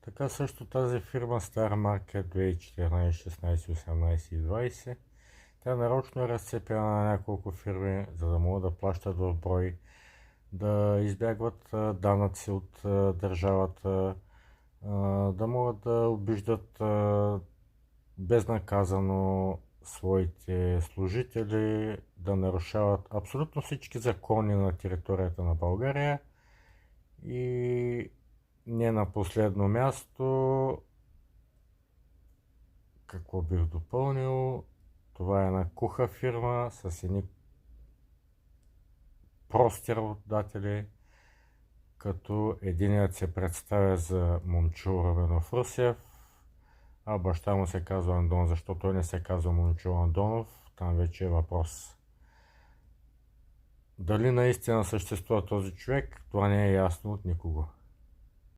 Така също тази фирма Star Market 2014, 16, 18 и 20, тя нарочно е разцепена на няколко фирми, за да могат да плащат в брой, да избягват данъци от държавата, да могат да обиждат безнаказано своите служители, да нарушават абсолютно всички закони на територията на България. И не на последно място, какво бих допълнил, това е една куха фирма с едни прости работодатели, като единият се представя за Момчил Руменов Русев, а баща му се казва Андон. Защо той не се казва Момчил Андонов, там вече е въпрос. Дали наистина съществува този човек, това не е ясно от никого.